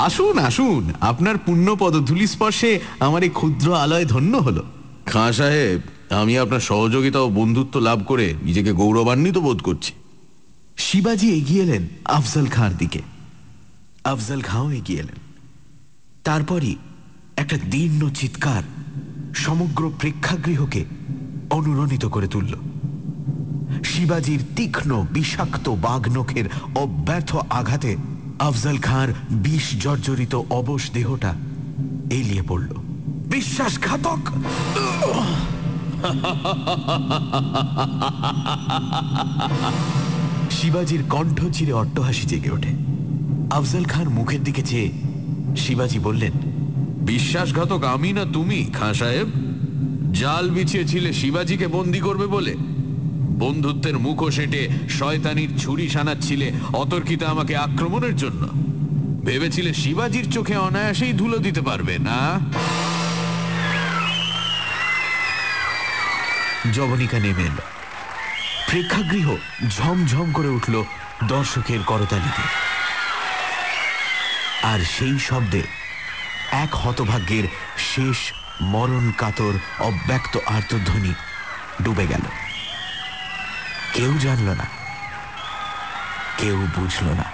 আসুন আসুন, আপনার পুণ্য পদধূলি স্পর্শে আমার এই ক্ষুদ্র আলয় ধন্য হল। খাঁ সাহেব, আমি আপনার সহযোগিতা ও বন্ধুত্ব লাভ করে নিজেকে গৌরবান্বিত বোধ করছি। শিবাজি এগিয়ে এলেন আফজল খাঁর দিকে। আফজল খাঁও এগিয়ে এলেন। তারপরই একটা দীর্ণ চিৎকার সমগ্র প্রেক্ষাগৃহকে অনুরণিত করে তুলল। শিবাজির তীক্ষ্ণ বিষাক্ত বাঘনখের অব্যর্থ আঘাতে আফজল খাঁর বিষ জর্জরিত অবশ দেহটা এলিয়ে পড়ল। বিশ্বাসঘাতক! শিবাজির কণ্ঠ চিরে অট্টহাসি জেগে ওঠে। আফজল খাঁর মুখের দিকে চেয়ে শিবাজি বললেন, বিশ্বাসঘাতক আমি না তুমি খাঁ সাহেব? জাল বিছিয়েছিলে শিবাজিকে বন্দি করবে বলে। বন্ধুত্বের মুখো সেটে শয়তানির ছুরি সানাচ্ছিলে অতর্কিতে আমাকে আক্রমণের জন্য। ভেবেছিলে শিবাজির চোখে অনায়াসেই ধুলো দিতে পারবে না? জবনিকা নেমে এল। প্রেক্ষাগৃহ ঝমঝম করে উঠল দর্শকের করতালিতে। আর সেই শব্দে এক হতভাগ্যের শেষ মরণ কাতর অব্যক্ত আর্তধ্বনি ডুবে গেল। কেউ জানল না, কেউ বুঝল না।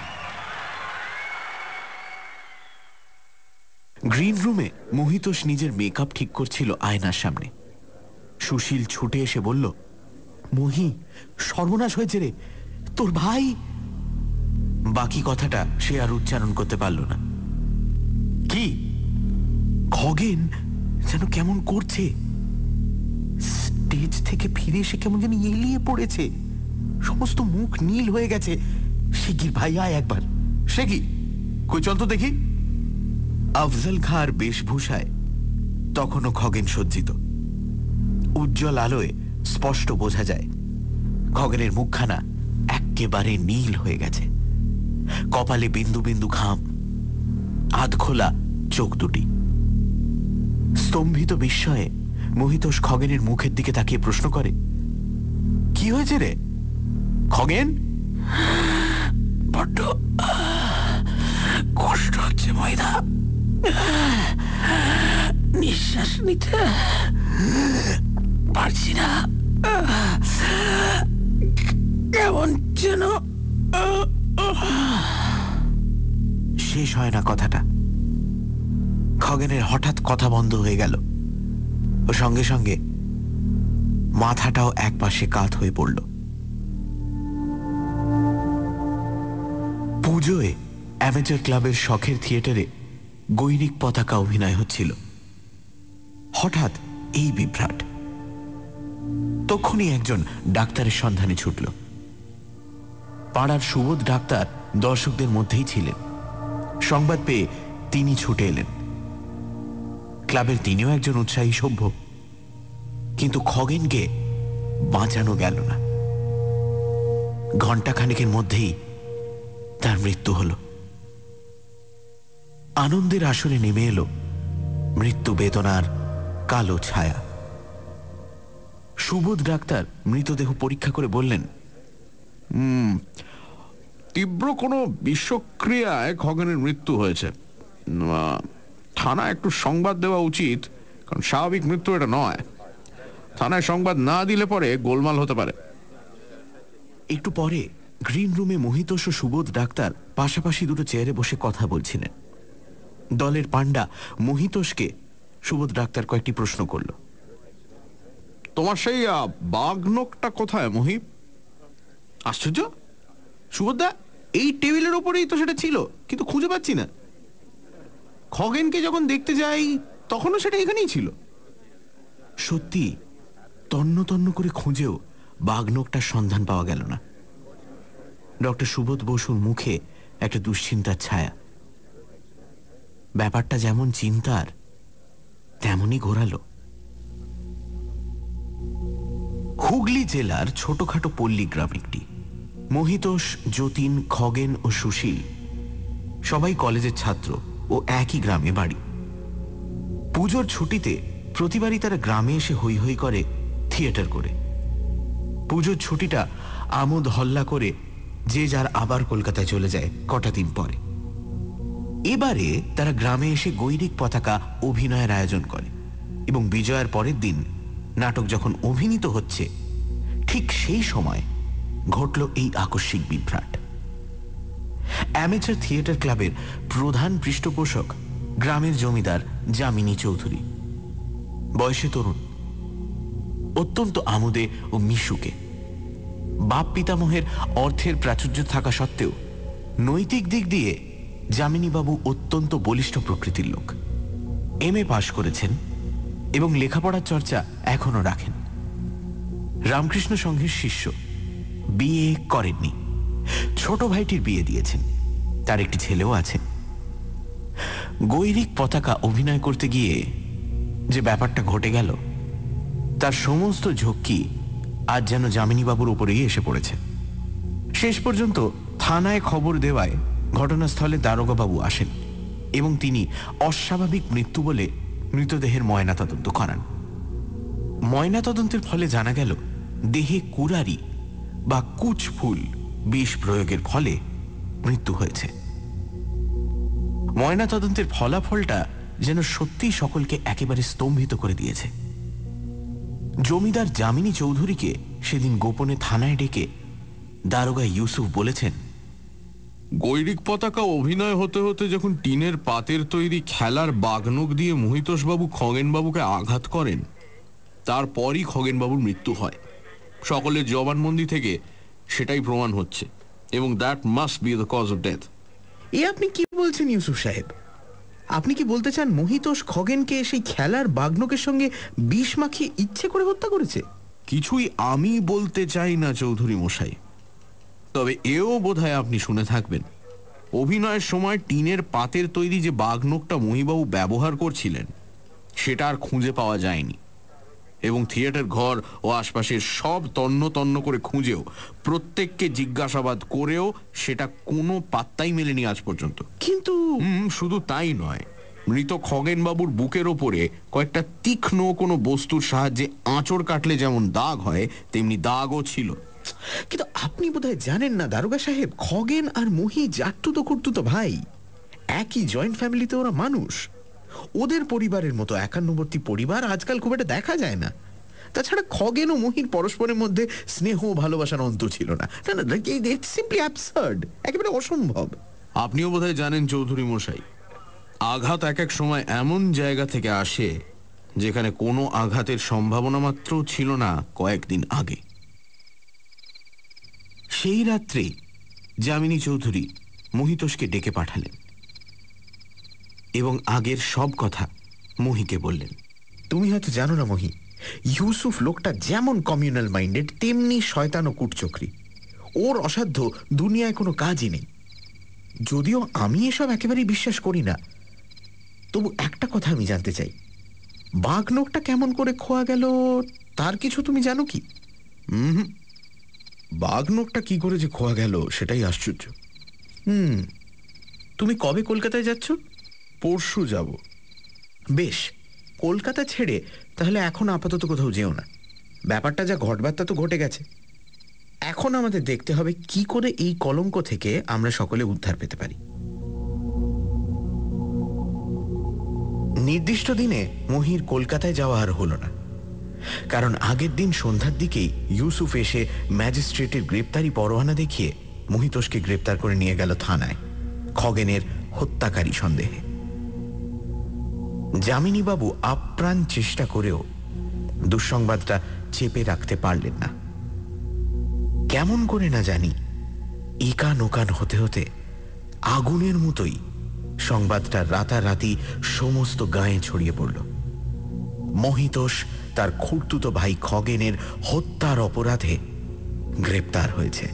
গ্রিন রুমে মহিতোষ নিজের মেকআপ ঠিক করছিল আয়নার সামনে। সুশীল ছুটে এসে বলল, মহি, সর্বনাশ হয়েছে রে, তোর ভাই। বাকি কথাটা সে আর উচ্চারণ করতে পারল না। কি? খগেন যেন কেমন করছে। স্টেজ থেকে ফিরে এসে কেমন যেন এলিয়ে পড়েছে। সমস্ত মুখ নীল হয়ে গেছে। শিগগির ভাই আয় একবার। সে কি? কই চল তো দেখি। আফজল খাঁর বেশভূষায় তখনও খগেন সজ্জিত। উজ্জ্বল আলোয় স্পষ্ট বোঝা যায় খগেনের মুখখানা একেবারে নীল হয়ে গেছে। কপালে বিন্দু বিন্দু ঘাম, আধখোলা চোখ দুটি। স্তম্ভিত বিস্ময়ে মহিতোষ খগেনের মুখের দিকে তাকিয়ে প্রশ্ন করে, কি হয়েছে রে খগেন? বড্ড কষ্ট হচ্ছে ময়দা, নিঃশ্বাস নিতে পারছি না, কেমন যেন। শেষ হয় না কথাটা। খগেনের হঠাৎ কথা বন্ধ হয়ে গেল ও সঙ্গে সঙ্গে মাথাটাও একপাশে কাত হয়ে পড়ল। পুজোয় অ্যামেচার ক্লাবের শখের থিয়েটারে গৈরিক পতাকা অভিনয় হচ্ছিল। হঠাৎ এই বিভ্রাট। তখনই একজন ডাক্তারের সন্ধানে ছুটল। পাড়ার সুবোধ ডাক্তার দর্শকদের মধ্যেই ছিলেন। সংবাদ পেয়ে তিনি ছুটে এলেন। ক্লাবের তিনিও একজন উৎসাহী সভ্য, কিন্তু খগেনকে বাঁচানো গেল না। ঘণ্টাখানেকের মধ্যেই তার মৃত্যু হল। আনন্দের আসরে নেমে এলো মৃত্যু বেদনার কালো ছায়া। সুবোধ ডাক্তার মৃতদেহ পরীক্ষা করে বললেন, তীব্র কোনো বিষক্রিয়ায় খগেনের মৃত্যু হয়েছে। থানায় একটু সংবাদ দেওয়া উচিত, কারণ স্বাভাবিক মৃত্যু এটা নয়। থানায় সংবাদ না দিলে পরে গোলমাল হতে পারে। একটু পরে গ্রিন রুমে মহিতোষ ও সুবোধ ডাক্তার পাশাপাশি দুটো চেয়ারে বসে কথা বলছিলেন। দলের পাণ্ডা মহিতোষকে সুবোধ ডাক্তার কয়েকটি প্রশ্ন করল। তোমার সেই বাঘনখটা কোথায় মহি? আশ্চর্য, সুবোধদা, এই টেবিলের ওপরেই তো সেটা ছিল, কিন্তু খুঁজে পাচ্ছি না। খগেনকে যখন দেখতে যাই তখনও সেটা এখানেই ছিল। সত্যি তন্ন তন্ন করে খুঁজেও বাঘনখটার সন্ধান পাওয়া গেল না। ডক্টর সুবোধ বসুর মুখে একটা দুশ্চিন্তার ছায়া। ব্যাপারটা যেমন চিন্তার তেমনই ঘোরালো। হুগলি জেলার ছোটখাটো পল্লী গ্রাম একটি। মহিতোষ, যতীন, খগেন ও সুশীল সবাই কলেজের ছাত্র ও একই গ্রামে বাড়ি। পুজোর ছুটিতে প্রতিবারই তারা গ্রামে এসে হৈ হৈ করে থিয়েটার করে। পুজোর ছুটিটা আমোদ হল্লা করে যে যার আবার কলকাতায় চলে যায় কটা দিন পরে। এবারে তারা গ্রামে এসে গৈরিক পতাকা অভিনয়ের আয়োজন করে এবং বিজয়ার পরের দিন নাটক যখন অভিনীত হচ্ছে ঠিক সেই সময় ঘটল এই আকস্মিক বিভ্রাট। অ্যামেচার থিয়েটার ক্লাবের প্রধান পৃষ্ঠপোষক গ্রামের জমিদার যামিনী চৌধুরী, বয়সে তরুণ, অত্যন্ত আমোদে ও মিশুকে। বাপ পিতামহের অর্থের প্রাচুর্য থাকা সত্ত্বেও নৈতিক দিক দিয়ে যামিনীবাবু অত্যন্ত বলিষ্ঠ প্রকৃতির লোক। এমএ পাশ করেছেন এবং লেখাপড়ার চর্চা এখনো রাখেন। রামকৃষ্ণ সংঘের শিষ্য, বিয়ে করেননি, ছোট ভাইটির বিয়ে দিয়েছেন, তার একটি ছেলেও আছে। গৈরিক পতাকা অভিনয় করতে গিয়ে যে ব্যাপারটা ঘটে গেল তার সমস্ত ঝক্কি আজ যেন যামিনীবাবুর উপরেই এসে পড়েছে। শেষ পর্যন্ত থানায় খবর দেওয়ায় ঘটনাস্থলে দারোগাবাবু আসেন এবং তিনি অস্বাভাবিক মৃত্যু বলে মৃতদেহের ময়নাতদন্ত করান। ময়নাতদন্তের ফলে জানা গেল দেহে কুরারি বা কুচফুল বিষ প্রয়োগের ফলে মৃত্যু হয়েছে। ময়নাতদন্তের ফলাফলটা যেন সত্যিই সকলকে একেবারে স্তম্ভিত করে দিয়েছে। জমিদার যামিনী চৌধুরীকে সেদিন গোপনে থানায় ডেকে দারোগা ইউসুফ বলেছেন, গৈরিক পতাকা অভিনয় হতে হতে যখন টিনের পাতের তৈরি খেলার বাগনক দিয়ে মহিতোষবাবু খগেনবাবুকে আঘাত করেন, তারপরই খগেনবাবুর মৃত্যু হয়। সকলের জবানবন্দি থেকে সেটাই প্রমাণ হচ্ছে এবং that must be the cause of death. এ আপনি কি বলছেন ইউসুফ সাহেব? আপনি কি বলতে চান মহিতোষ খগেনকে সেই খেলার বাগনকের সঙ্গে বিষ মাখিয়ে ইচ্ছে করে হত্যা করেছে? কিছুই আমি বলতে চাই না চৌধুরী মশাই, তবে এও বোধহয় আপনি শুনে থাকবেন, অভিনয়ের সময় টিনের পাতের তৈরি যে বাগনকটা মহিবাবু ব্যবহার করছিলেন সেটা আর খুঁজে পাওয়া যায়নি এবং থিয়েটার ঘর ও আশপাশের সব তন্ন তন্ন করে খুঁজেও প্রত্যেককে জিজ্ঞাসাবাদ করেও সেটা কোনো পাত্তাই মেলেনি আজ পর্যন্ত। কিন্তু শুধু তাই নয়, মৃত খগেনবাবুর বুকের ওপরে কয়েকটা তীক্ষ্ণ কোনো বস্তুর সাহায্যে আঁচড় কাটলে যেমন দাগ হয় তেমনি দাগও ছিল। কিন্তু আপনি বোধহয় জানেন না দারোগা সাহেব, খগেন আর মহি জাট্টুতো খুঁড়তুতো ভাই, একই জয়েন্ট ফ্যামিলিতে ওরা মানুষ। ওদের পরিবারের মতো একান্নবর্তী পরিবার আজকাল খুব একটা দেখা যায় না। তাছাড়া খগেন ও মহির পরস্পরের মধ্যে স্নেহ ভালোবাসার অন্ত ছিল না। না না, ইটস সিম্পলি অ্যাবসার্ড, একেবারে অসম্ভব। আপনিও বোধহয় জানেন চৌধুরী মশাই, আঘাত এক এক সময় এমন জায়গা থেকে আসে যেখানে কোনো আঘাতের সম্ভাবনা মাত্র ছিল না কয়েকদিন আগে। সেই রাত্রে যামিনী চৌধুরী মহিতোষকে ডেকে পাঠালেন এবং আগের সব কথা মহিকে বললেন। তুমি হয়তো জানো না মহি, ইউসুফ লোকটা যেমন কমিউনাল মাইন্ডেড তেমনি শয়তান ও কুটচক্রী। ওর অসাধ্য দুনিয়ায় কোনো কাজই নেই। যদিও আমি এসব একেবারেই বিশ্বাস করি না, তবু একটা কথা আমি জানতে চাই, বাঘনকটা কেমন করে খোয়া গেল তার কিছু তুমি জানো কি? বাঘনকটা কি করে যে খোয়া গেল সেটাই আশ্চর্য। তুমি কবে কলকাতায় যাচ্ছ? পরশু যাব। বেশ, কলকাতা ছেড়ে তাহলে এখন আপাতত কোথাও যেও না। ব্যাপারটা যা ঘটবার তা তো ঘটে গেছে। এখন আমাদের দেখতে হবে কি করে এই কলঙ্ক থেকে আমরা সকলে উদ্ধার পেতে পারি। নির্দিষ্ট দিনে মহির কলকাতায় যাওয়া আর হল না, কারণ আগের দিন সন্ধ্যার দিকেই ইউসুফ এসে ম্যাজিস্ট্রেটের গ্রেপ্তারি পরোয়ানা দেখিয়ে মহিতোষকে গ্রেপ্তার করে নিয়ে গেল থানায় খগেনের হত্যাকারী সন্দেহে। যামিনীবাবু আপ্রাণ চেষ্টা করেও দুঃসংবাদটা চেপে রাখতে পারলেন না। কেমন করে না জানি ইকান ওকান হতে হতে আগুনের মতোই সংবাদটা রাতারাতি সমস্ত গায়ে ছড়িয়ে পড়ল। মহিতোষ তার খুড়তুতো ভাই খগেনের হত্যার অপরাধে গ্রেপ্তার হয়েছে।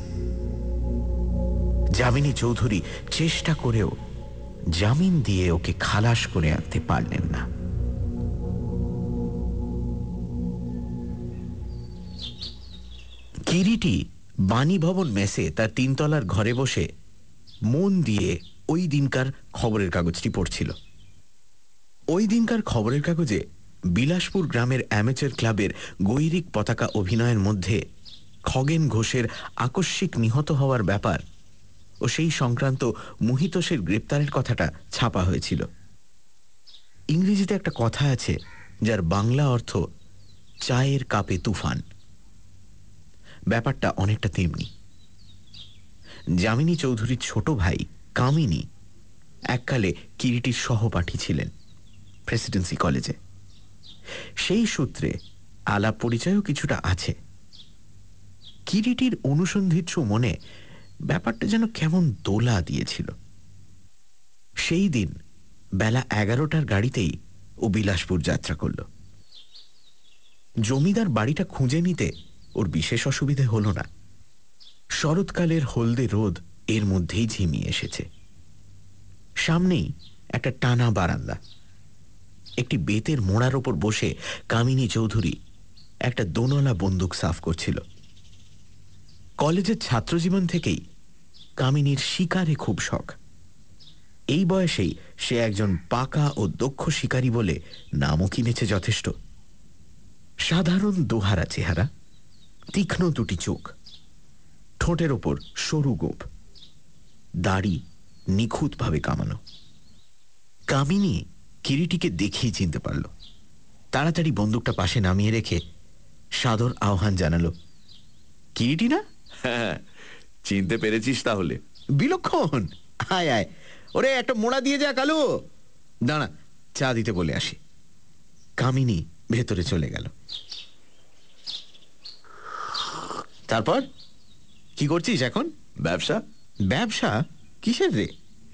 যামিনী চৌধুরী চেষ্টা করেও জামিন দিয়ে ওকে খালাস করে আনতে পারলেন না। কিরিটি বাণীভবন মেসে তার তিনতলার ঘরে বসে মন দিয়ে ওই দিনকার খবরের কাগজটি পড়ছিল। ওই দিনকার খবরের কাগজে বিলাসপুর গ্রামের অ্যামেচার ক্লাবের গৈরিক পতাকা অভিনয়ের মধ্যে খগেন ঘোষের আকস্মিক নিহত হওয়ার ব্যাপার ও সেই সংক্রান্ত মুহিতোষের গ্রেপ্তারের কথাটা ছাপা হয়েছিল। ইংরেজিতে একটা কথা আছে যার বাংলা অর্থ চায়ের কাপে তুফান। ব্যাপারটা অনেকটা তেমনি। যামিনী চৌধুরীর ছোট ভাই কামিনী এককালে কিরিটির সহপাঠী ছিলেন প্রেসিডেন্সি কলেজে। সেই সূত্রে আলাপ পরিচয়ও কিছুটা আছে। কিরিটির অনুসন্ধিৎসু মনে ব্যাপারটা যেন কেমন দোলা দিয়েছিল। সেই দিন বেলা 11টার গাড়িতেই ও বিলাসপুর যাত্রা করল। জমিদার বাড়িটা খুঁজে নিতে ওর বিশেষ অসুবিধে হল না। শরৎকালের হলদে রোদ এর মধ্যেই ঝিমিয়ে এসেছে। সামনেই একটা টানা বারান্দা। একটি বেতের মোড়ার ওপর বসে কামিনী চৌধুরী একটা দোনলা বন্দুক সাফ করছিল। কলেজের ছাত্রজীবন থেকেই কামিনীর শিকারে খুব শখ। এই বয়সেই সে একজন পাকা ও দক্ষ শিকারী বলে নামও কিনেছে যথেষ্ট। সাধারণ দোহারা চেহারা, তীক্ষ্ণ দুটি চোখ, ঠোঁটের ওপর সরু গোঁফ, দাড়ি নিখুঁতভাবে কামানো। কামিনী কিরিটিকে দেখেই চিনতে পারল। তাড়াতাড়ি বন্দুকটা পাশে নামিয়ে রেখে সাদর আহ্বান জানালো, কিরিটি না? হ্যাঁ, চিনতে পেরেছিস তাহলে? বিলক্ষণ, আয় আয়। ওরে একটা মোড়া দিয়ে যা কালু। দাঁড়া, চা দিতে বলে আসি। কামিনী ভেতরে চলে গেল। তারপর কি করছিস এখন? ব্যবসা। ব্যবসা? কিসের রে?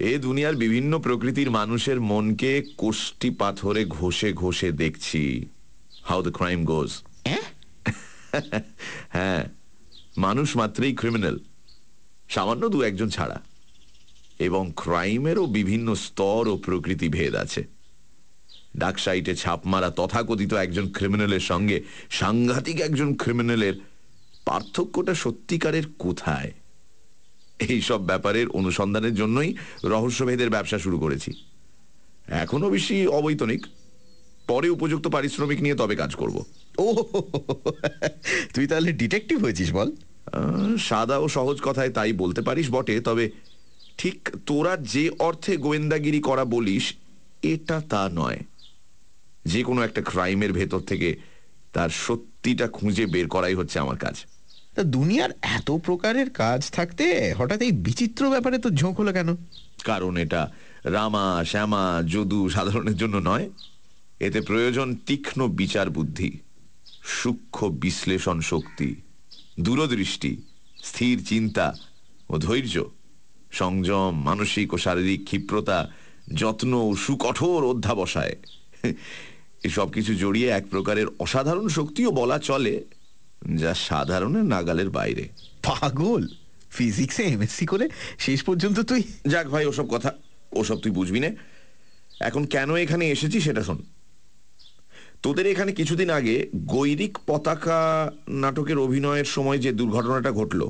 এ দুনিয়ার বিভিন্ন প্রকৃতির মানুষের মনকে কোষ্টি পাথরে ঘষে ঘষে দেখছি হাউ দ্য ক্রাইম গোজ। হ্যাঁ, মানুষ মাত্রই ক্রিমিনাল, সামান্য দু একজন ছাড়া। এবং ক্রাইমেরও বিভিন্ন স্তর ও প্রকৃতি ভেদ আছে। ডাকসাইটে ছাপ মারা তথাকথিত একজন ক্রিমিনালের সঙ্গে সাংঘাতিক একজন ক্রিমিনালের পার্থক্যটা সত্যিকারের কোথায়? এইসব ব্যাপারের অনুসন্ধানের জন্যই রহস্যভেদের ব্যবসা শুরু করেছি। এখনো বেশি অবৈতনিক, পরে উপযুক্ত পারিশ্রমিক নিয়ে তবে কাজ করব। ও, তুই তাহলে ডিটেকটিভ হয়েছিস? বল। সাদা ও সহজ কথায় তাই বলতে পারিস বটে, তবে ঠিক তোরা যে অর্থে গোয়েন্দাগিরি করা বলিস এটা তা নয়। যে কোনো একটা ক্রাইমের ভেতর থেকে তার সত্যিটা খুঁজে বের করাই হচ্ছে আমার কাজ। তা দুনিয়ার এত প্রকারের কাজ থাকতে হঠাৎ এই বিচিত্র ব্যাপারে তো ঝোঁক হলো কেন? কারণ এটা রামা শ্যামা যদু সাধারণের জন্য নয়। এতে প্রয়োজন তীক্ষ্ণ বিচার বুদ্ধি, সূক্ষ্ম বিশ্লেষণ শক্তি, দূরদৃষ্টি, স্থির চিন্তা ও ধৈর্য, সংযম, মানসিক ও শারীরিক ক্ষিপ্রতা, যত্ন ও সুকঠোর অধ্যাবসায়। এসব কিছু জড়িয়ে এক প্রকারের অসাধারণ শক্তিও বলা চলে, যা সাধারণের নাগালের বাইরে। পাগল, ফিজিক্সে এমএসসি করে শেষ পর্যন্ত তুই? যাক ভাই, ওসব কথা, ওসব তুই বুঝবি না। এখন কেন এখানে এসেছি সেটা শোন। তোদের এখানে কিছুদিন আগে গৈরিক পতাকা নাটকের অভিনয়ের সময় যে দুর্ঘটনাটা ঘটল,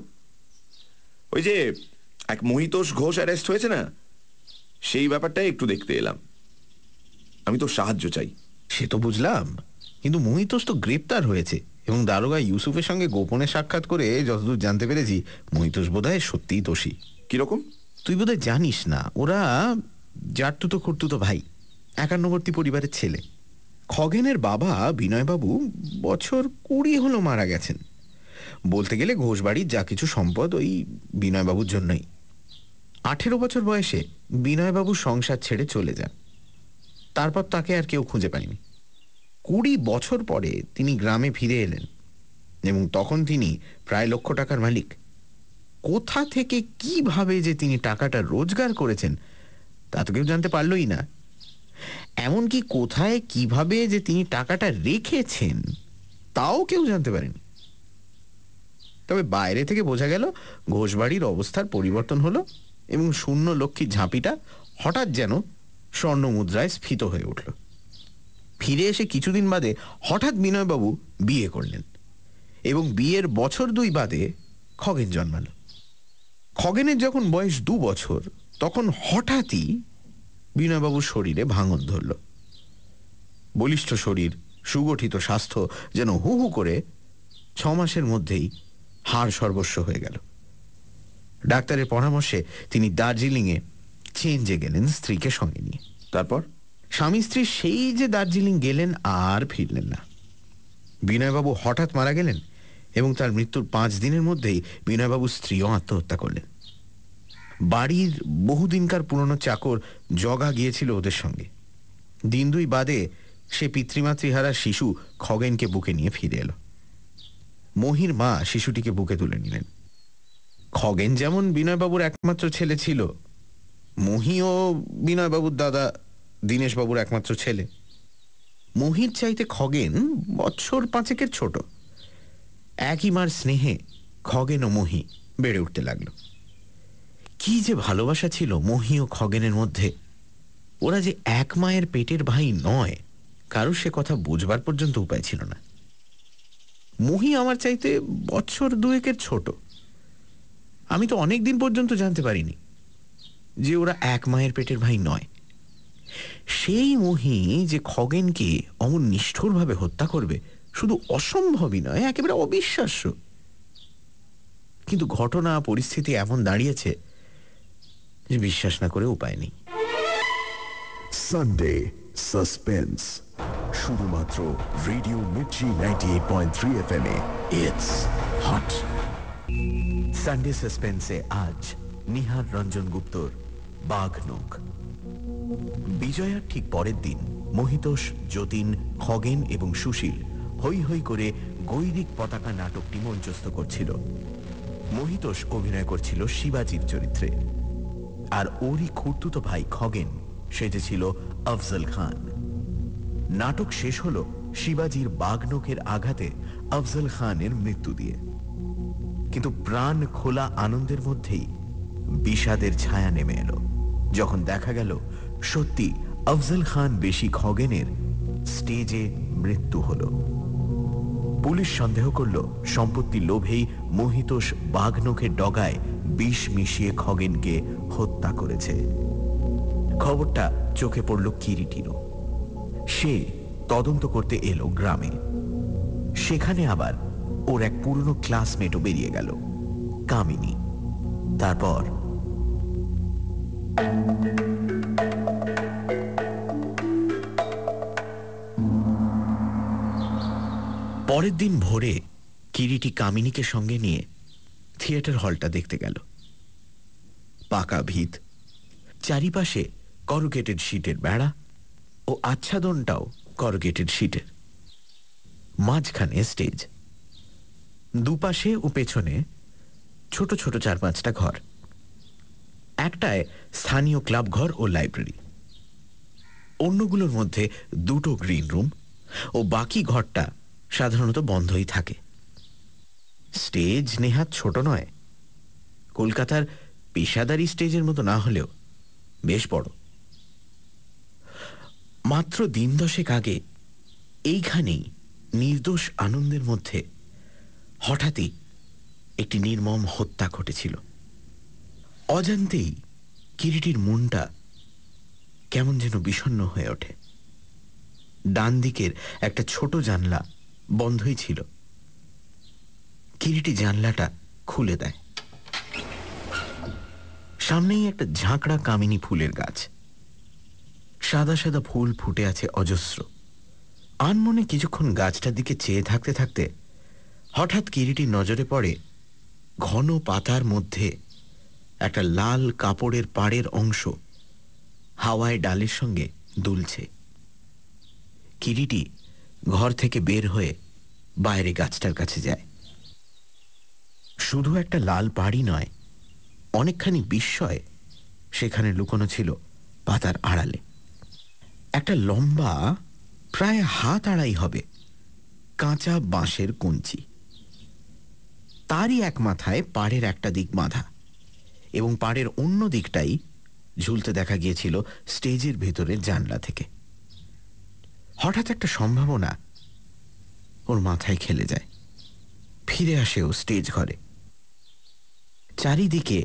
ওই যে এক মহিতোষ ঘোষ অ্যারেস্ট হয়েছে না, সেই ব্যাপারটাই একটু দেখতে এলাম। আমি তো সাহায্য চাই। সে তো বুঝলাম, কিন্তু মহিতোষ তো গ্রেপ্তার হয়েছে এবং দারোগা ইউসুফের সঙ্গে গোপনে সাক্ষাৎ করে যতদূর জানতে পেরেছি মহিতোষ বোধহয় সত্যিই দোষী। কিরকম? তুই বোধহয় জানিস না, ওরা জাটতুতো খুঁড়তুতো ভাই, একান্নবর্তী পরিবারের ছেলে। খগেনের বাবা বিনয়বাবু বছর 20 হলো মারা গেছেন। বলতে গেলে ঘোষবাড়ির যা কিছু সম্পদ ওই বিনয়বাবুর জন্যই। 18 বছর বয়সে বিনয়বাবু সংসার ছেড়ে চলে যান। তারপর তাকে আর কেউ খুঁজে পায়নি। 20 বছর পরে তিনি গ্রামে ফিরে এলেন এবং তখন তিনি প্রায় লক্ষ টাকার মালিক। কোথা থেকে কিভাবে যে তিনি টাকাটা রোজগার করেছেন তা তো কেউ জানতে পারলই না। এমনকি কোথায় কিভাবে যে তিনি টাকাটা রেখেছেন তাও কেউ জানতে পারেনি। তবে বাইরে থেকে বোঝা গেল ঘোষবাড়ির অবস্থার পরিবর্তন হলো এবং শূন্য লক্ষ্মীর ঝাঁপিটা হঠাৎ যেন স্বর্ণ মুদ্রায় স্ফীত হয়ে উঠল। ফিরে এসে কিছুদিন বাদে হঠাৎ বিনয়বাবু বিয়ে করলেন এবং বিয়ের বছর 2 বাদে খগেন জন্মাল। খগেনের যখন বয়স 2 বছর তখন হঠাৎই বিনয়বাবুর শরীরে ভাঙন ধরল। বলিষ্ঠ শরীর, সুগঠিত স্বাস্থ্য যেন হু হু করে 6 মাসের মধ্যেই হাড় সর্বস্ব হয়ে গেল। ডাক্তারের পরামর্শে তিনি দার্জিলিংয়ে চেঞ্জে গেলেন স্ত্রীকে সঙ্গে নিয়ে। তারপর? স্বামী স্ত্রী সেই যে দার্জিলিং গেলেন আর ফিরলেন না। বিনয়বাবু হঠাৎ মারা গেলেন এবং তার মৃত্যুর 5 দিনের মধ্যেই বিনয়বাবুর স্ত্রীও আত্মহত্যা করলেন। বাড়ির বহুদিনকার পুরনো চাকর জগা গিয়েছিল ওদের সঙ্গে। দিন 2 বাদে সে পিতৃমাতৃহারা শিশু খগেনকে বুকে নিয়ে ফিরে এলো। মহির মা শিশুটিকে বুকে তুলে নিলেন। খগেন যেমন বিনয়বাবুর একমাত্র ছেলে ছিল, মহিও বিনয়বাবুর দাদা দীনেশবাবুর একমাত্র ছেলে। মহির চাইতে খগেন বছর 5 ছোট। একই মার স্নেহে খগেন ও মহি বেড়ে উঠতে লাগলো। কি যে ভালোবাসা ছিল মহি ও খগেনের মধ্যে! ওরা যে এক মায়ের পেটের ভাই নয়, কারোর সে কথা বুঝবার পর্যন্ত উপায় ছিল না। মহি আমার চাইতে বছর 2 ছোট। আমি তো অনেক দিন পর্যন্ত জানতে পারিনি যে ওরা এক মায়ের পেটের ভাই নয়। সেই মহি যে খগেনকে অমন নিষ্ঠুরভাবে হত্যা করবে শুধু অসম্ভবই নয়, একেবারে অবিশ্বাস্য। কিন্তু ঘটনা পরিস্থিতি এমন দাঁড়িয়েছে যে বিশ্বাস না করে উপায় নেই। সানডে সাসপেন্স, শুধুমাত্র রেডিও মির্চি 98.3 FM এ। It's hot. সানডে সাসপেন্সে আজ নিহার রঞ্জন গুপ্তর বাঘনখ। বিজয়ার ঠিক পরের দিন মহিতোষ, যতীন, খগেন এবং সুশীল হৈ হৈ করে গৈরিক পতাকা নাটকটি মঞ্চস্থ করছিল। মহিতোষ অভিনয় করছিল শিবাজির চরিত্রে, আর ওরই খুড়তুতো ভাই খগেন সেজেছিল আফজল খান। নাটক শেষ হল শিবাজির বাঘনখের আঘাতে আফজল খানের মৃত্যু দিয়ে। কিন্তু প্রাণ খোলা আনন্দের মধ্যেই বিষাদের ছায়া নেমে এলো যখন দেখা গেল সত্যি আফজল খান বেশি খগেনের স্টেজে মৃত্যু হল। পুলিশ সন্দেহ করল সম্পত্তি লোভেই মহিতোষ বাঘনখের ডগায় বিষ মিশিয়ে খগেনকে হত্যা করেছে। খবরটা চোখে পড়ল কিরিটিরও। সে তদন্ত করতে এলো গ্রামে। সেখানে আবার ওর এক পুরনো ক্লাসমেটও বেরিয়ে গেল, কামিনী। তারপর পরের দিন ভোরে কিরিটি কামিনীকে সঙ্গে নিয়ে থিয়েটার হলটা দেখতে গেল। পাকা ভিত, চারিপাশে করুগেটেড শিটের বেড়া ও আচ্ছাদনটাও করুগেটেড শিটের। মাঝখানে স্টেজ, দুপাশে ও পেছনে ছোট ছোট 4-5টা ঘর। একটায় স্থানীয় ক্লাব ঘর ও লাইব্রেরি, অন্যগুলোর মধ্যে 2টো গ্রিন রুম ও বাকি ঘরটা সাধারণত বন্ধই থাকে। স্টেজ নেহাত ছোট নয়, কলকাতার পেশাদারি স্টেজের মতো না হলেও বেশ বড়। মাত্র 10 দশেক আগে এইখানেই নির্দোষ আনন্দের মধ্যে হঠাৎই একটি নির্মম হত্যা ঘটেছিল। অজান্তেই কিরিটির মনটা কেমন যেন বিষণ্ণ হয়ে ওঠে। ডান দিকের একটা ছোট জানলা বন্ধই ছিল। কিরিটি জানলাটা খুলে দেয়। সামনেই একটা ঝাঁকড়া কামিনী ফুলের গাছ। সাদা সাদা ফুল ফুটে আছে অজস্র। আনমনে কিছুক্ষণ গাছটার দিকে চেয়ে থাকতে থাকতে হঠাৎ কিরিটির নজরে পড়ে ঘন পাতার মধ্যে একটা লাল কাপড়ের পাড়ের অংশ হাওয়ায় ডালের সঙ্গে দুলছে। কিরিটি ঘর থেকে বের হয়ে বাইরে গাছটার কাছে যায়। শুধু একটা লাল পাড়ই নয়, অনেকখানি বিস্ময় সেখানে লুকোনো ছিল পাতার আড়ালে। একটা লম্বা, প্রায় হাত আড়াই হবে, কাঁচা বাঁশের কঞ্চি। তারই এক মাথায় পাড়ের একটা দিক বাঁধা এবং পাড়ের অন্য দিকটাই ঝুলতে দেখা গিয়েছিল স্টেজের ভেতরের জানলা থেকে। হঠাৎ একটা সম্ভাবনা ওর মাথায় খেলে যায়। ফিরে আসে ও স্টেজ ঘরে। চারিদিকে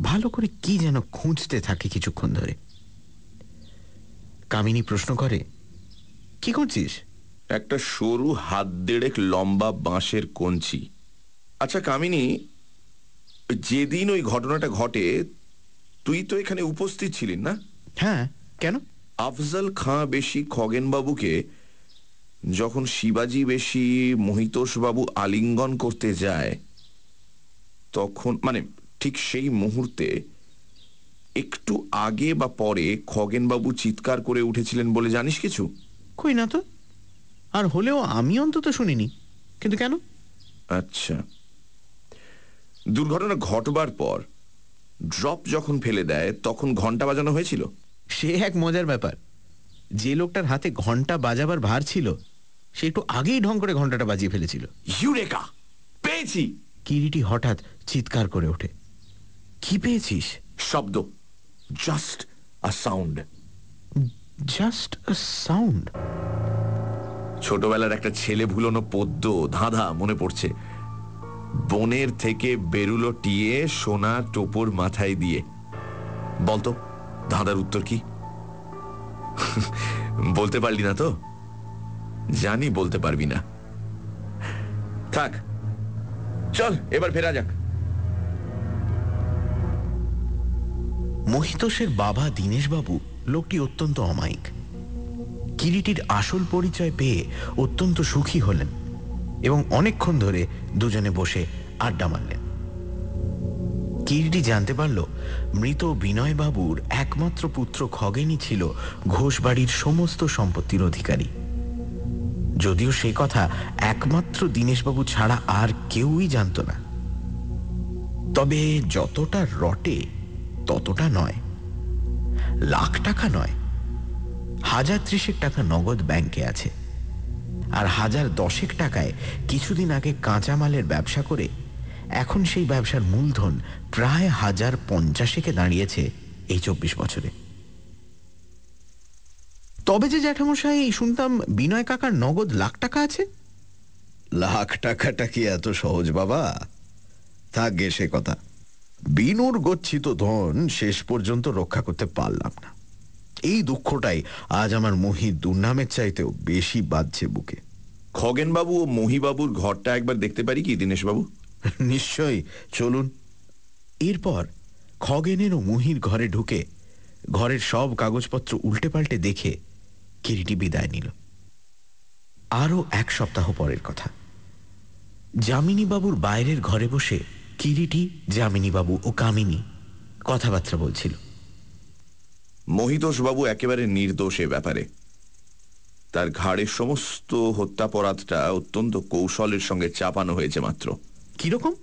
ভালো করে কি যেন খুঁজতে থাকে কিছুক্ষণ ধরে। কামিনী প্রশ্ন করে, কি করছিস? একটা সরু 1.5 হাত লম্বা বাঁশের কঞ্চি। আচ্ছা কামিনী, যেদিন ওই ঘটনাটা ঘটে তুই তো এখানে উপস্থিত ছিলি না? হ্যাঁ, কেন? আফজল খাঁ বেশি খগেনবাবুকে যখন শিবাজি বেশি মহিতোষবাবু আলিঙ্গন করতে যায় তখন, মানে ঠিক সেই মুহূর্তে একটু আগে বা পরে খগেনবাবু চিৎকার করে উঠেছিলেন বলে জানিস কিছু? কই না তো। আর হলেও আমি অন্তত শুনিনি। কিন্তু কেন? আচ্ছা, দুর্ঘটনা ঘটবার পর ড্রপ যখন ফেলে দেয় তখন ঘন্টা বাজানো হয়েছিল? সে এক মজার ব্যাপার। যে লোকটার হাতে ঘন্টা বাজাবার ভার ছিল সে একটু আগেই ঢং করে ঘন্টাটা বাজিয়ে ফেলেছিল। ইউরেকা! পেয়েছি! কিরিটি হঠাৎ চিৎকার করে ওঠে। কি পেয়েছিস? শব্দ, জাস্ট আ সাউন্ড। জাস্ট আ সাউন্ড? ছোটবেলার একটা ছেলে ভুলোনো পদ্য ধাঁধা মনে পড়ছে। বনের থেকে বেরুলো টিয়ে সোনা টোপর মাথায় দিয়ে। বলতো ধাঁধার উত্তর কি? বলতে পারলি না তো? জানি বলতে পারবি না। থাক, চল এবার ফেরা যাক। মহিতোষের বাবা দীনেশবাবু লোকটি অত্যন্ত অমায়িক। কিরিটির আসল পরিচয় পেয়ে অত্যন্ত সুখী হলেন এবং অনেকক্ষণ ধরে দুজনে বসে আড্ডা মারলেন। কিরিটি জানতে পারল মৃত বিনয়বাবুর একমাত্র পুত্র খগেনই ছিল ঘোষবাড়ির সমস্ত সম্পত্তির অধিকারী। যদিও সে কথা একমাত্র দীনেশবাবু ছাড়া আর কেউই জানত না। তবে যতটা রটে ততটা নয়। লাখ টাকা নয়, 1030 টাকা নগদ ব্যাংকে আছে। আর 1010 টাকায় কিছুদিন আগে কাঁচামালের ব্যবসা করে এখন সেই ব্যবসার মূলধন প্রায় 1050 দাঁড়িয়েছে এই 24 বছরে। তবে যে জ্যাঠামশাই, শুনতাম বিনয় কাকার নগদ লাখ টাকা আছে। লাখ টাকাটা কি এত সহজ বাবা? থাকবে সে কথা। বিনুর গচ্ছিত ধন শেষ পর্যন্ত রক্ষা করতে পারলাম না। এই দুঃখটাই আজ আমার মহির দুর্নামের চাইতেও বেশি বাজছে বুকে। খগেনবাবু ও মহিবাবুর ঘরটা একবার দেখতে পারি কি দীনেশবাবু? নিশ্চয়ই, চলুন। এরপর খগেনের ও মুহির ঘরে ঢুকে ঘরের সব কাগজপত্র উল্টে পাল্টে দেখে কিরিটি বিদায় নিল। আরও 1 সপ্তাহ পরের কথা। যামিনীবাবুর বাইরের ঘরে বসে কিরিটি, যামিনীবাবু ও কামিনী কথাবার্তা বলছিল। মহিতোষবাবু একেবারে নির্দোষ এ ব্যাপারে। তার ঘাড়ের সমস্ত হত্যাপরাধটা অত্যন্ত কৌশলের সঙ্গে চাপানো হয়েছে মাত্র। কিরকম?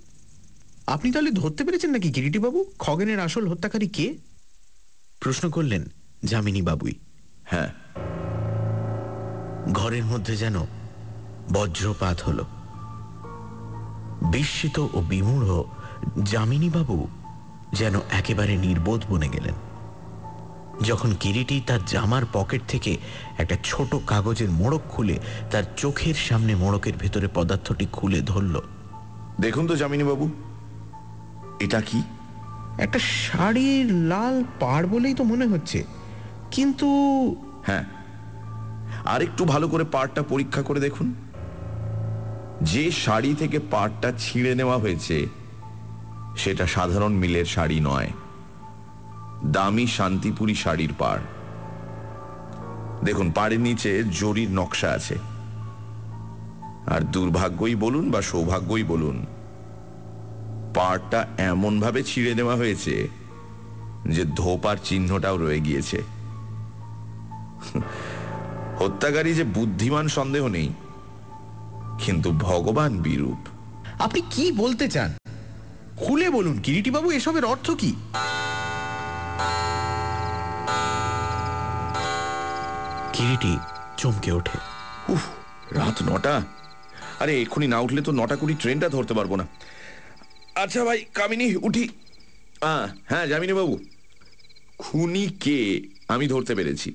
আপনি তাহলে ধরতে পেরেছেন নাকি কিরিটিবাবু খগেনের আসল হত্যাকারী কে? প্রশ্ন করলেন যামিনীবাবুই। হ্যাঁ। ঘরের মধ্যে যেন বজ্রপাত হল। বিস্মিত ও বিমূঢ় যামিনীবাবু যেন একেবারে নির্বোধ বনে গেলেন। যখন কিরিটি তার জামার পকেট থেকে একটা ছোট কাগজের মোড়ক খুলে তার চোখের সামনে মোড়কের ভেতরে পদার্থটি খুলে ধরল। দেখুন তো যামিনীবাবু, এটা কি? একটা শাড়ির লাল পাড় বলেই তো মনে হচ্ছে, কিন্তু হ্যাঁ, আর একটু ভালো করে পাড়টা পরীক্ষা করে দেখুন। যে শাড়ি থেকে পাড়টা ছিঁড়ে নেওয়া হয়েছে সেটা সাধারণ মিলের শাড়ি নয়, দামি শান্তিপুরি শাড়ির পাড়। দেখুন, পাড়ের নিচে জরির নকশা আছে। আর দুর্ভাগ্যই বলুন বা সৌভাগ্যই বলুন, পাড়টা এমন ভাবে ছিঁড়ে নেওয়া হয়েছে যে ধোপার চিহ্নটাও রয়ে গিয়েছে। হত্যাকারী যে বুদ্ধিমান সন্দেহ নেই, কিন্তু ভগবান বিরূপ। আপনি কি বলতে চান? খুলে বলুন কিরিটিবাবু, এসবের অর্থ কি? কিরিটি চমকে ওঠে। উফ, রাত 9টা! আরে এক্ষুনি না উঠলে তো 9:20 ট্রেনটা ধরতে পারবো না। আচ্ছা ভাই কামিনী, উঠি। হ্যাঁ যামিনীবাবু, খুনি কে আমি ধরতে পেরেছি।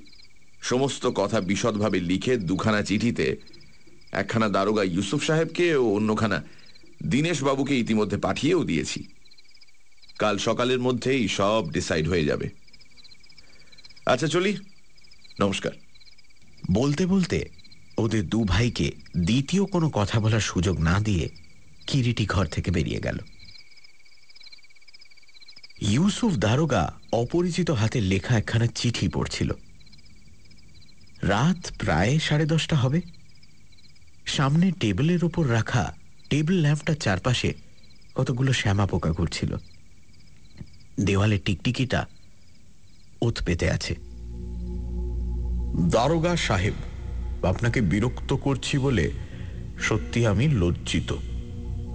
সমস্ত কথা বিশদভাবে লিখে 2খানা চিঠিতে, একখানা দারোগা ইউসুফ সাহেবকে ও অন্যখানা দীনেশবাবুকে ইতিমধ্যে পাঠিয়েও দিয়েছি। কাল সকালের মধ্যেই সব ডিসাইড হয়ে যাবে। আচ্ছা চলি, নমস্কার। বলতে বলতে ওদের 2 ভাইকে দ্বিতীয় কোনো কথা বলার সুযোগ না দিয়ে কিরিটি ঘর থেকে বেরিয়ে গেল। ইউসুফ দারোগা অপরিচিত হাতে লেখা একখানা চিঠি পড়ছিল। রাত প্রায় 10:30 হবে। সামনে টেবিলের ওপর রাখা টেবিল ল্যাম্পটার চারপাশে কতগুলো শ্যামা পোকা ঘুরছিল। দেওয়ালে টিকটিকিটা ওত পেতে আছে। দারোগা সাহেব, আপনাকে বিরক্ত করছি বলে সত্যি আমি লজ্জিত।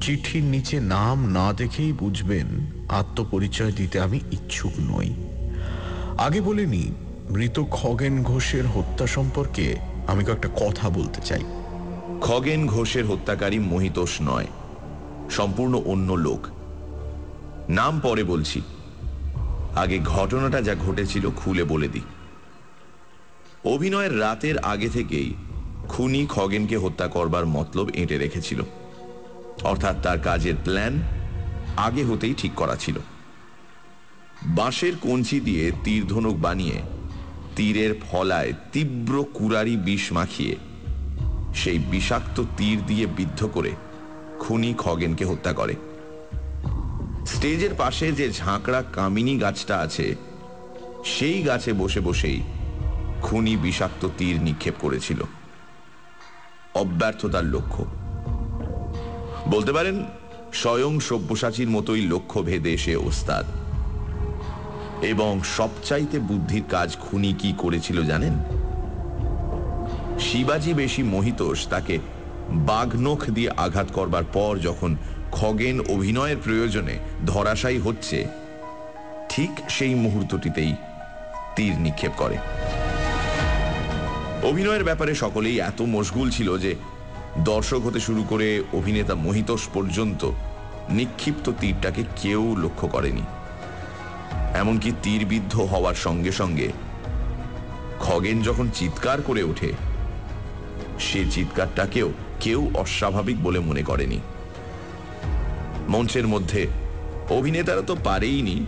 চিঠির নিচে নাম না দেখেই বুঝবেন আত্মপরিচয় দিতে আমি ইচ্ছুক নই। আগে বলিনি, মৃত খগেন ঘোষের হত্যা সম্পর্কে আমি কয়েকটা কথা বলতে চাই। খগেন ঘোষের হত্যাকারী মহিতোষ নয়, সম্পূর্ণ অন্য লোক। নাম পরে বলছি, আগে ঘটনাটা যা ঘটেছিল খুলে বলে দিই। অভিনয়ের রাতের আগে থেকেই খুনি খগেনকে হত্যা করবার মতলব এঁটে রেখেছিল, অর্থাৎ তার কাজের প্ল্যান আগে হতেই ঠিক করা ছিল। বাঁশের কঞ্চি দিয়ে তীর ধনুক বানিয়ে তীরের ফলায় তীব্র কুরারি বিষ মাখিয়ে সেই বিষাক্ত তীর দিয়ে বিদ্ধ করে খুনি খগেনকে হত্যা করে। স্টেজের পাশে যে ঝাঁকড়া কামিনী গাছটা আছে, সেই গাছে বসে বসেই খুনি বিষাক্ত তীর নিক্ষেপ করেছিল। অব্যর্থতার লক্ষ্য বলতে পারেন, স্বয়ং সব্যসাচীর মতোই লক্ষ্য ভেদে সে ওস্তাদ। এবং সবচাইতে বুদ্ধির কাজ খুনি কি করেছিল জানেন? শিবাজি বেশি মহিতোষ তাকে বাঘনখ দিয়ে আঘাত করবার পর যখন খগেন অভিনয়ের প্রয়োজনে ধরাশায়ী হচ্ছে, ঠিক সেই মুহূর্তটিতেই তীর নিক্ষেপ করে। অভিনয়ের ব্যাপারে সকলেই এত মশগুল ছিল যে দর্শক হতে শুরু করে অভিনেতা মহিতোষ পর্যন্ত নিক্ষিপ্ত তীরটাকে কেউ লক্ষ্য করেনি। এমনকি তীরবিদ্ধ হওয়ার সঙ্গে সঙ্গে খগেন যখন চিৎকার করে ওঠে, সে চিৎকারটাকেও কেউ অস্বাভাবিক বলে মনে করেনি। মঞ্চের মধ্যে অভিনেতারা তো পারেইনি,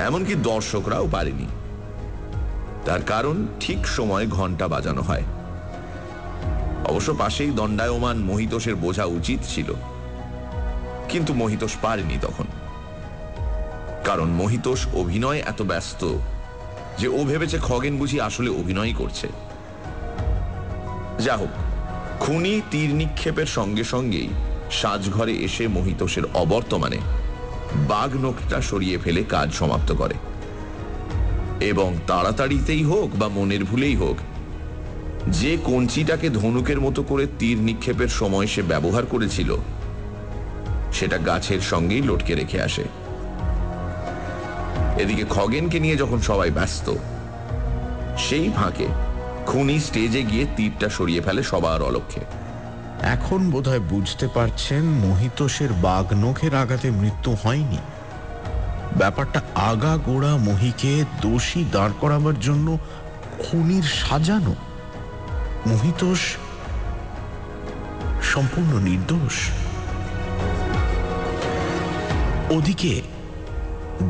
এমনকি দর্শকরাও পারেনি। তার কারণ ঠিক সময় ঘন্টা বাজানো হয়। অবশ্য পাশেই দণ্ডায়মান মহিতোষের বোঝা উচিত ছিল, কিন্তু মহিতোষ পারেনি তখন। কারণ মহিতোষ অভিনয় এত ব্যস্ত যে ও ভেবেছে খগেন বুঝি আসলে অভিনয় করছে। যা হোক, খুনি তীর নিক্ষেপের সঙ্গে সঙ্গেই সাজঘরে এসে মহিতোষের অবর্তমানে বাঘ নখটা সরিয়ে ফেলে কাজ সমাপ্ত করে। এবং তাড়াতাড়িতেই হোক বা মনের ভুলেই হোক, যে কঞ্চিটাকে ধনুকের মতো করে তীর নিক্ষেপের সময় সে ব্যবহার করেছিল, সেটা গাছের সঙ্গেই লটকে রেখে আসে। এদিকে খগেনকে নিয়ে যখন সবাই ব্যস্ত, সেই ফাঁকে খুনি স্টেজে গিয়ে তীরটা সরিয়ে ফেলে সবার অলক্ষ্যে। এখন বোধহয় বুঝতে পারছেন মহিতোষের বাঘ নখের আঘাতে মৃত্যু হয়নি। ব্যাপারটা আগাগোড়া মহিকে দোষী দাঁড় করাবার জন্য খুনির সাজানো। মহিতোষ সম্পূর্ণ নির্দোষ। ওদিকে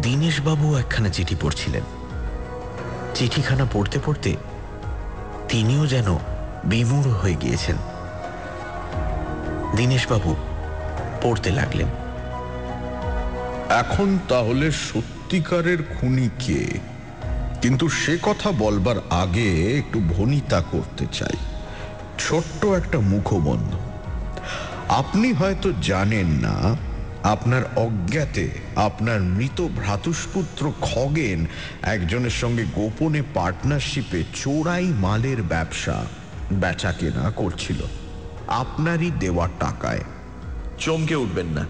দীনেশবাবু একখানা চিঠি পড়ছিলেন। চিঠিখানা পড়তে পড়তে তিনিও যেন বিমূঢ় হয়ে গিয়েছেন। দীনেশবাবু পড়তে লাগলেন। এখন তাহলে সত্যিকারের খুনি কে? কিন্তু সে কথা বলবার আগে একটু ভনিতা করতে চাই। ছোট্ট একটা মুখবন্ধ। আপনি হয়তো জানেন না, আপনার অজ্ঞাতে আপনার মৃত ভ্রাতুষ্পুত্র খগেন একজনের সঙ্গে গোপনে পার্টনারশিপে চোরাই মালের ব্যবসা বেচা কেনা করছিল আপনারই দেওয়া টাকায়। চমকে উঠবেন না।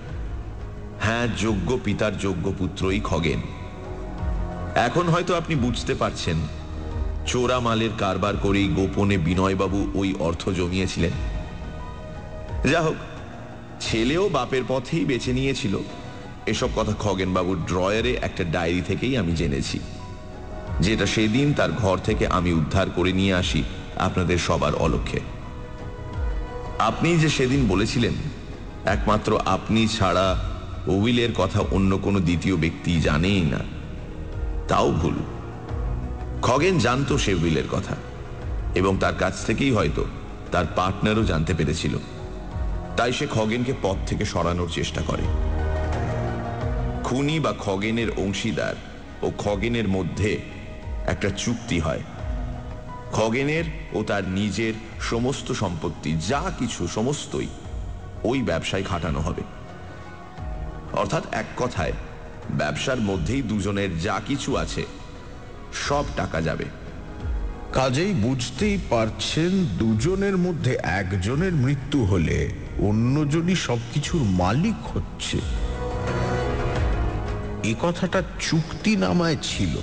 হ্যাঁ, যোগ্য পিতার যোগ্য পুত্রই খগেন। এখন হয়তো আপনি বুঝতে পারছেন, চোরা মালের কারবার করেই গোপনে বিনয়বাবু ওই অর্থ জমিয়েছিলেন। যা হোক, ছেলেও বাপের পথেই বেছে নিয়েছিল, এসব কথা খগেনবাবুর ড্রয়ারে একটা ডায়েরি থেকেই আমি জেনেছি, যেটা সেদিন তার ঘর থেকে আমি উদ্ধার করে নিয়ে আসি আপনাদের সবার অলক্ষ্যে। আপনি যে সেদিন বলেছিলেন একমাত্র আপনি ছাড়া উইলের কথা অন্য কোনো দ্বিতীয় ব্যক্তি জানেই না, তাও ভুল। খগেন জানতো সে উইলের কথা, এবং তার কাছ থেকেই হয়তো তার পার্টনারও জানতে পেরেছিল। তাই সে খগেনকে পথ থেকে সরানোর চেষ্টা করে। খুনি বা খগেনের অংশীদার ও খগেনের মধ্যে একটা চুক্তি হয়। খগেনের ও তার নিজের সমস্ত সম্পত্তি যা কিছু সমস্তই ওই ব্যবসায় খাটানো হবে। অর্থাৎ এক কথায় ব্যবসার মধ্যেই দুজনের যা কিছু আছে সব টাকা যাবে। কাজেই বুঝতেই পারছেন, দুজনের মধ্যে একজনের মৃত্যু হলে অন্যজনই সবকিছুর মালিক হচ্ছে। এ কথাটা চুক্তিনামায় ছিল,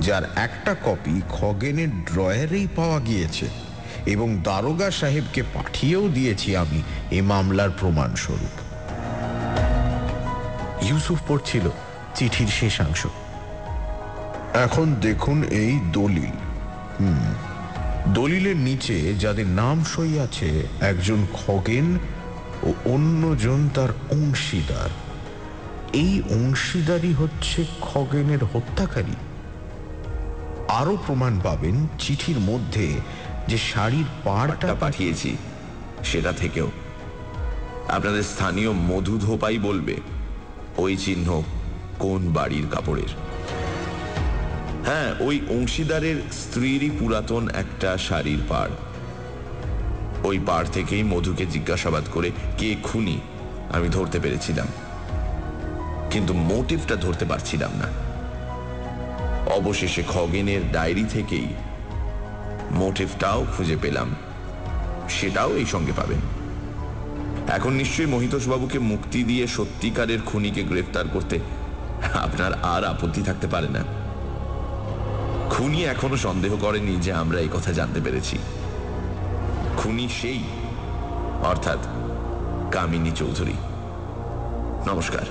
যার একটা কপি খগেনের ড্রয়ারেই পাওয়া গিয়েছে এবং দারোগা সাহেবকে পাঠিয়েও দিয়েছি আমি এ মামলার প্রমাণস্বরূপ। ইউসুফ পড়ছিল চিঠির শেষাংশ। এখন দেখুন এই দলিল। দলিলের নিচে যাদের নাম সই আছে, একজন খগেন ও অন্যজন তার অংশীদার। এই অংশীদারই হচ্ছে খগেনের হত্যাকারী। আরো প্রমাণ পাবেন চিঠির মধ্যে যে শাড়ির পাড়টা পাঠিয়েছি সেটা থেকেও। আপনাদের স্থানীয় মধু ধোপাই বলবে ওই চিহ্ন কোন বাড়ির কাপড়ের। হ্যাঁ, ওই অংশীদারের স্ত্রীরই পুরাতন একটা শাড়ির পাড়। ওই পাড় থেকেই মধুকে জিজ্ঞাসাবাদ করে কে খুনি আমি ধরতে পেরেছিলাম, কিন্তু মোটিভটা ধরতে পারছিলাম না। অবশেষে খগেনের ডায়েরি থেকেই মোটিভটাও খুঁজে পেলাম, সেটাও এই সঙ্গে পাবেন। এখন নিশ্চয়ই মহিতোষবাবুকে মুক্তি দিয়ে সত্যিকারের খুনিকে গ্রেফতার করতে আপনার আর আপত্তি থাকতে পারে না। খুনি এখনো সন্দেহ করেনি যে আমরা এই কথা জানতে পেরেছি। খুনি সেই, অর্থাৎ কামিনী চৌধুরী। নমস্কার।